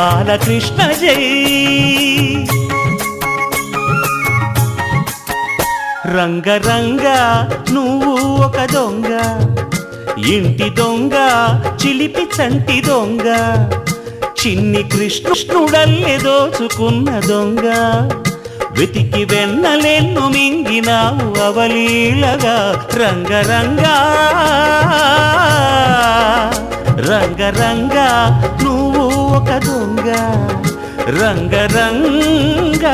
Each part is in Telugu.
బాలకృష్ణ జై. రంగరంగ నువ్వు ఒక దొంగ, ఇంటి దొంగ చిలిపి చంటి దొంగ, చిన్ని కృష్ణుడల్లె దోచుకున్న దొంగ, వెతికి వెన్నలెన్ను మింగినావు అవలీలగా. రంగరంగ రంగరంగ నువ్వు ఒక దొంగ, రంగరంగ.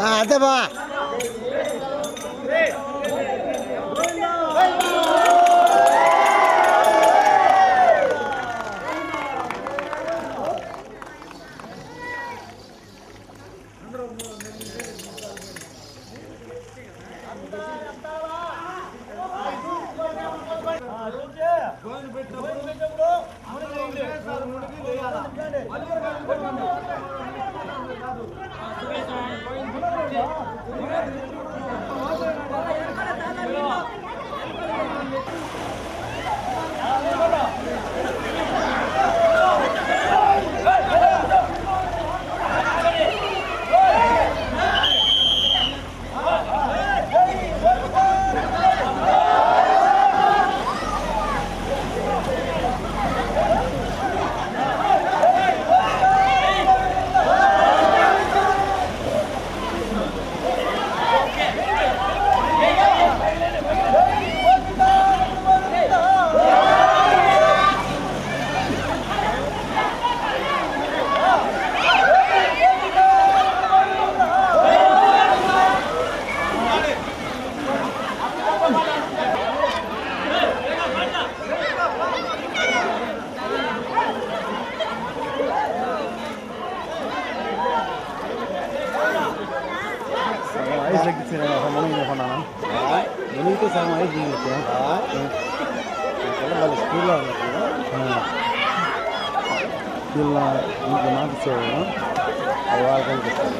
అంతే బా వీళ్ళ ఇంట్లో నాకు ఇచ్చేవాడు అది వాళ్ళకి అనిపిస్తారు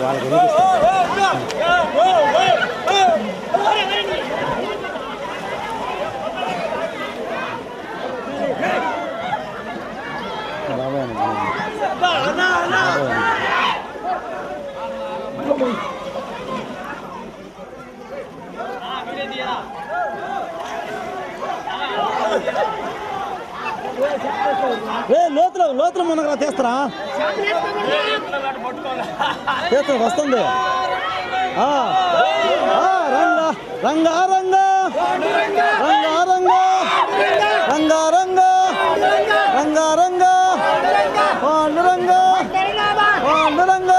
వాళ్ళకి లోతులు మనకు తీస్తారా తీస్తారు వస్తుంది రంగా రంగా రంగా రంగా రంగా రంగా రంగా రంగా పాండురంగా పాండురంగా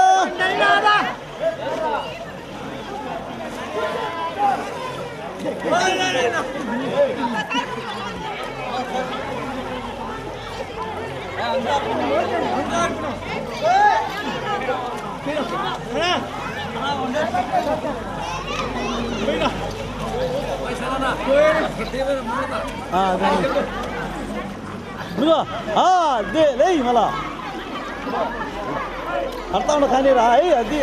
లే మళ్ళా అర్థం ఉండదు కానీ రా అది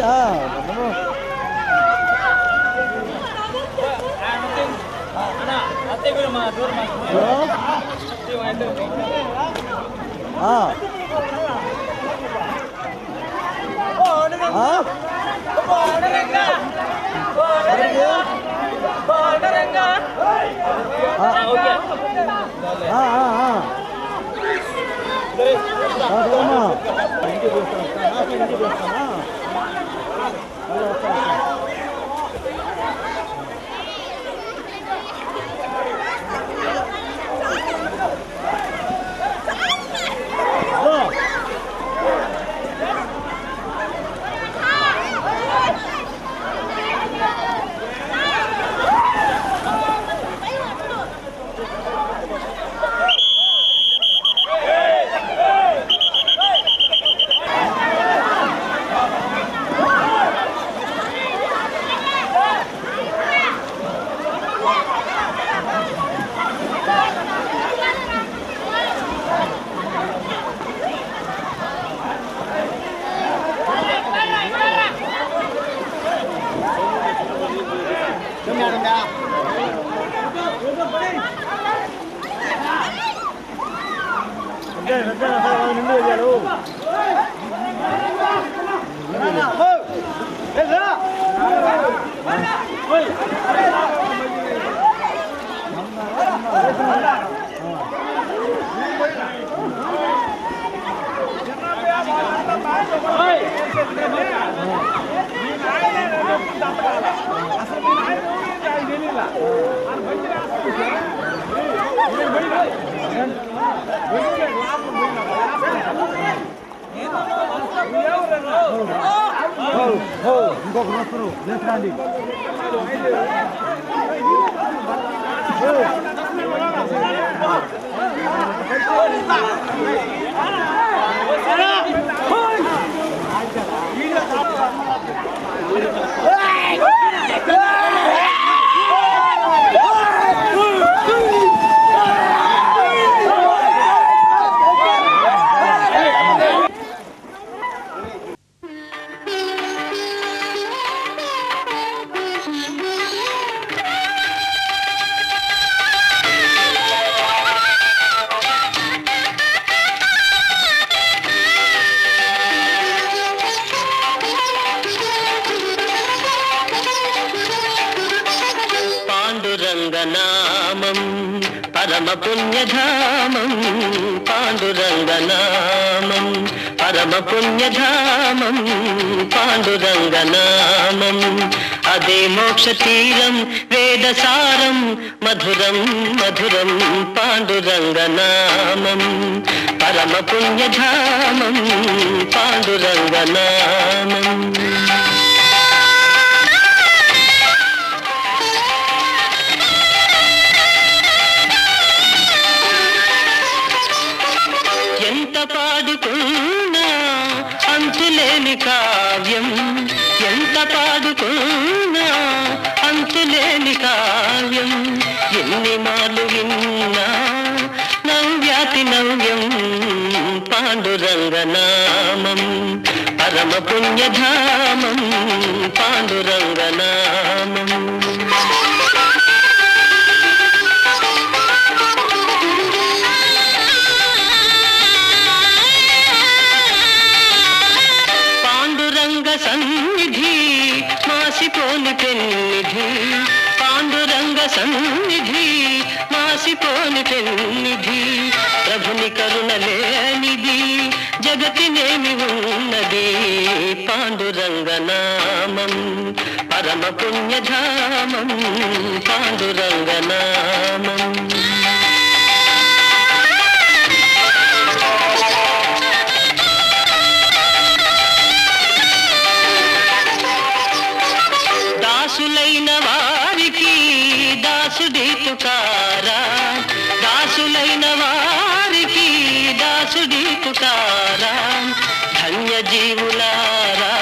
ఇంకొక వస్తారు లేచండి పాండురంగనామం పరమ పుణ్యధామం పాండురంగనామం పరమ పుణ్యధామం పాండురంగనామం అదే మోక్ష తీరం వేదసారం మధురం మధురం పాండురంగనామం పరమ పుణ్యధామం పాండురంగనామం పాడుకున్నా అంతులేని కావ్యం ఎంత పాడుకున్నా అంతులేని కావ్యం ఎన్ని మార్లు విన్నా నవ్యాతి నవ్యం పాండురంగనామం పరమ పుణ్యధామం పాండురంగనామం. పాండురంగ సన్నిధి మాసిపోని పెన్నిధి, పాండురంగ సన్నిధి మాసిపోని పెన్నిధి, ప్రభుని కరుణ లేనిది జగతినేమి ఉన్నది. పాండురంగనామం పరమ పుణ్యధామం పాండురంగనామం. దాసులైన వారికి దాసుడి తుకారా, దాసులైన వారికి దాసుడి తుకారా, ధన్య జీవులారా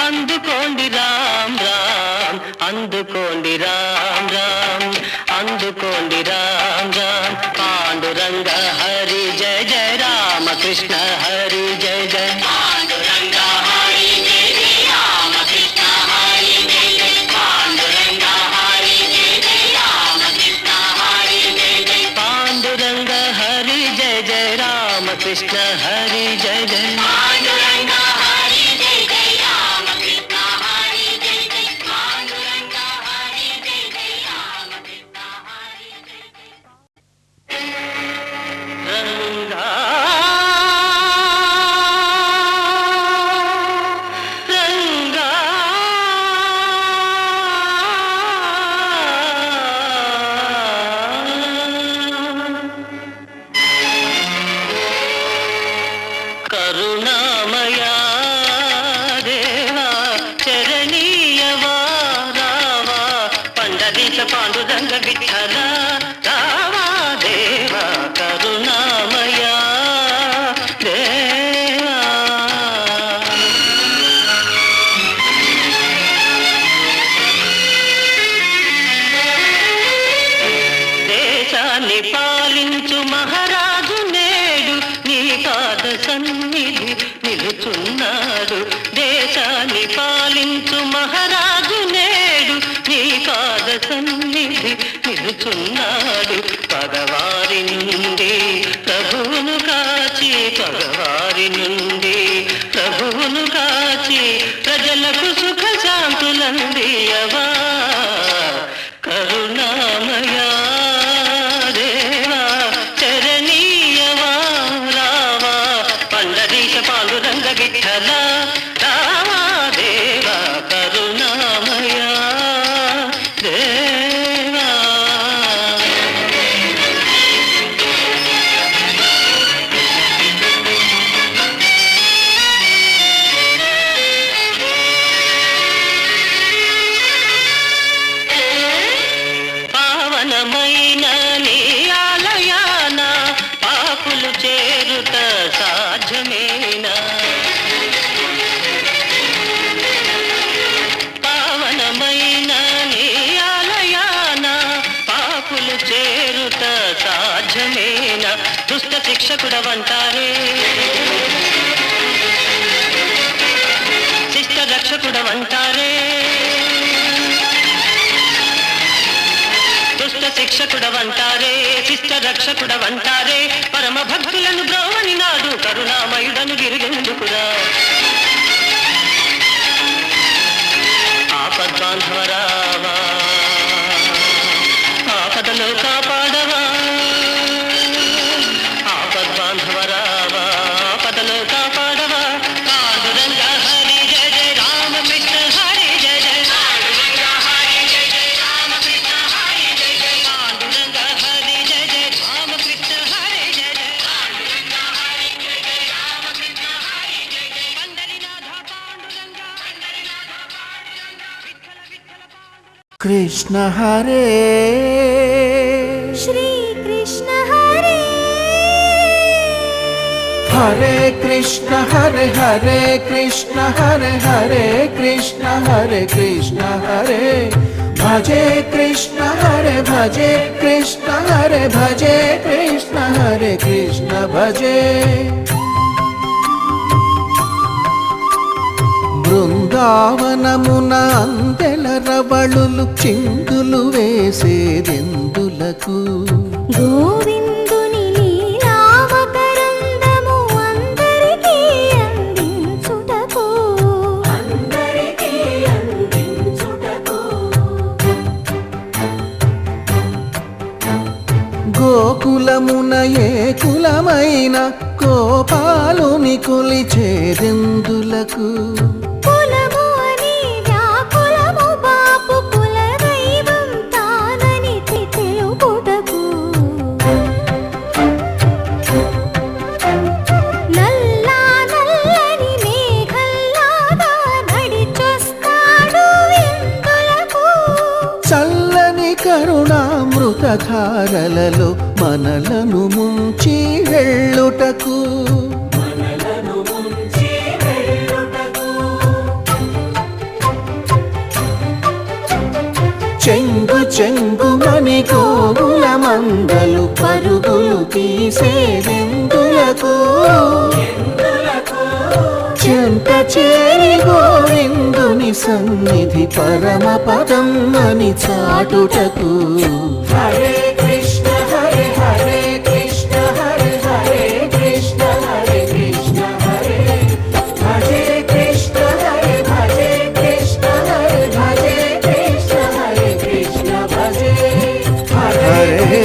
అందుకోండి రామ్ రామ్, అందుకోండి రామ్ రామ్, అందుకోండి రామ్ రామ్. పాండురంగ హరి జయ జయ రామకృష్ణ హరి జయ జయ, పాండురంగ హరి జయ జయ రామకృష్ణ హరి జయ జయ, పాండురంగ హరి జయ జయ రామకృష్ణ హరి జయ జయ, పాండురంగ హరి జయ జయ రామకృష్ణ హరి జయ జయ, పాండురంగ హరి జయ జయ రామకృష్ణ హరి జయ జయ, పాండురంగ హరి జయ జయ రామకృష్ణ హరి జయ జయ. రంగా రంగా కరుణామయా దేవా చరణీయవా రావా, పండరీశ పాండురంగ విఠల రావా దేవా కరుణామయా దేవా. దేశాన్ని పాలించు మహారాజు నేడు నీ పాద సన్నిధి నిలుచున్నాడు, దేశాన్ని పాలించు మహారాజు నేడు నీ పాద సన్నిధి నిలుచున్నాడు. పగవారి నుండి ప్రభువును కాచి, పగవారి నుండి ప్రభువును కాచి, ప్రజలకు సుఖ శాంతులందియవా కరుణామయా దేవా చరణీయవా రావా, పండరీశ పాండురంగ విఠల రావా దేవా కరుణామయా దేవా. పావనమైన నీ ఆలయాన పాపులు చేరుట సాధ్యమేనా, పావనమైన నీ ఆలయాన పాపులు చేరుట సాధ్యమేనా, దుష్ట శిక్షకుడవంటారే శిష్ట రక్షకుడవంటారే, దుష్ట శిక్షకుడవంటారే శిష్ట రక్షకుడవంటారే, పరమ భక్తులను బ్రోవని నాడు కరుణామయుడను గిరిగెందుకురా. ఆపద్బాంధవరావా ఆపదలో కాపాడవా, ఆపద్బాంధవరావా ఆపదలో కాపాడవా, పాండురంగ హరి జయ జయ రామకృష్ణ హరి జయ జయ, పాండురంగ హరి జయ జయ రామకృష్ణ హరి జయ జయ, పాండురంగ హరి జయ జయ రామకృష్ణ హరి జయ జయ, పాండురంగ హరి జయ జయ రామకృష్ణ హరి జయ జయ, పండరినాథ పాండురంగ పండరినాథ పాండురంగ విఠల విఠల పాండురంగ. కృష్ణ హరే श्री कृष्ण हरे हरे कृष्ण हरे हरे कृष्ण हरे हरे कृष्ण हरे कृष्ण हरे भजे कृष्ण हरे भजे कृष्ण हरे भजे कृष्ण हरे कृष्ण भजे కబళులు చిందులు వేసేదెందులకు గోవిందుని లీలామకరందము అందరికీ అందించుటకు గోకులమున ఏ కులమైన గోపాలుని కొలిచేదెందులకు కులము అని వ్యాకులము బాపు కుల దైవం తానని తెలుపుటకు నల్లా నల్లని మేఘల్లాగా నడిచొస్తాడు ఎందులకు చల్లని కరుణామృతధారలలో మనలను ముంచి వెళ్ళుటకు చెంగు చెంగుమని గోవుల మందలు పరుగులు తీసేదెందులకు చెంత చేరి గోవిందుని సన్నిధి పరమ పదం అని చాటుటకు హరే కృష్ణ హరే హరే కృష్ణ హరే హరే కృష్ణ హరే కృష్ణ హరే భజే కృష్ణ హరే భజే కృష్ణ హరే భజే కృష్ణ హరే కృష్ణ భజే హరే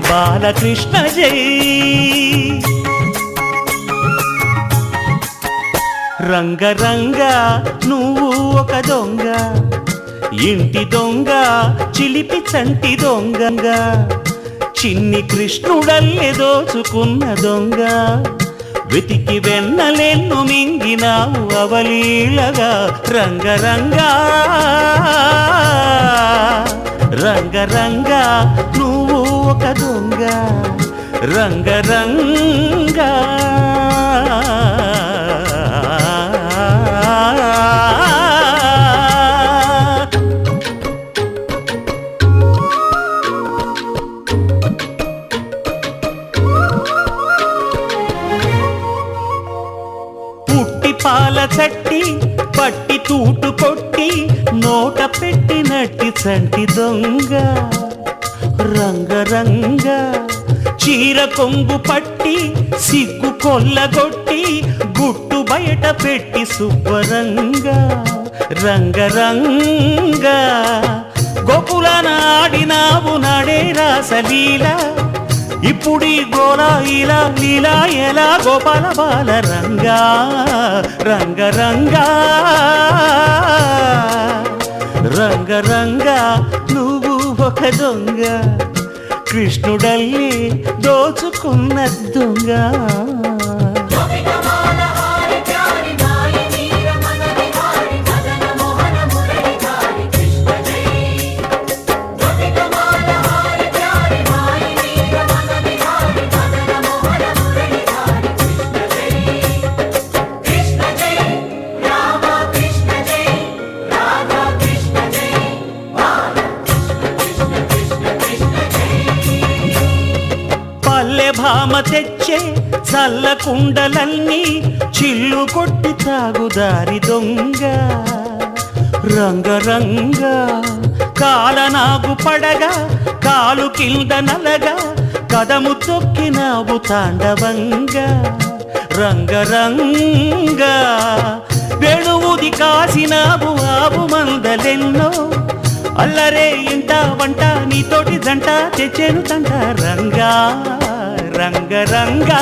బాలకృష్ణ జై రంగ రంగ నువ్వు ఒక దొంగ ఇంటి దొంగ చిలిపి చంటి దొంగగా చిన్ని కృష్ణుడల్లె దోచుకున్న దొంగ వెతికి వెన్నలెన్ను మింగినావు అవలీలగా రంగ రంగా రంగ రంగ నువ్వు ఒక దొంగ రంగ రంగా పుట్టి పాల చట్టి పట్టి తూటు కొట్టి నోట పెట్టినట్టి చంటి దొంగ రంగ రంగ చీర కొంగు పట్టి సిగ్గు కొల్లగొట్టి గుట్టు బయట పెట్టి శుభ్రంగా రంగ రంగ గోకుల నాడినావు నాడే రాసలీల ఇప్పుడీ గోలా ఇలా లీలా ఎలా గోపాల బాల రంగా రంగ రంగా రంగ రంగా నువ్వు ఒక దొంగ కృష్ణుడల్లి దోచుకున్న దొంగ భామ తెచ్చే చల్ల కుండలన్నీ చిల్లు కొట్టి తాగుదారి దొంగ రంగ రంగ కాలనాగు పడగా కాలు కింద నలగా కదము తొక్కినావు తాండవంగా రంగ రంగ వేణువుది కాసినావు ఆవు మందలెన్నో అల్లరే ఇంట వంట నీతోటి జంట తెచ్చేను తంట రంగా రంగ రంగా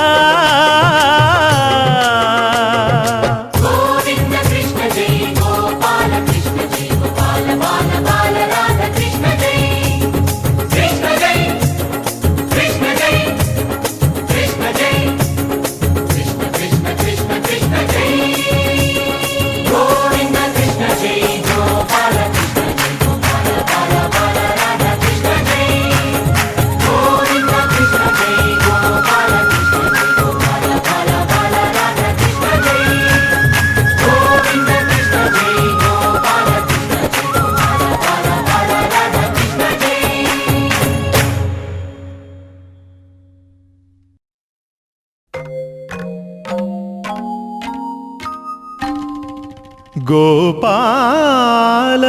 గోపాల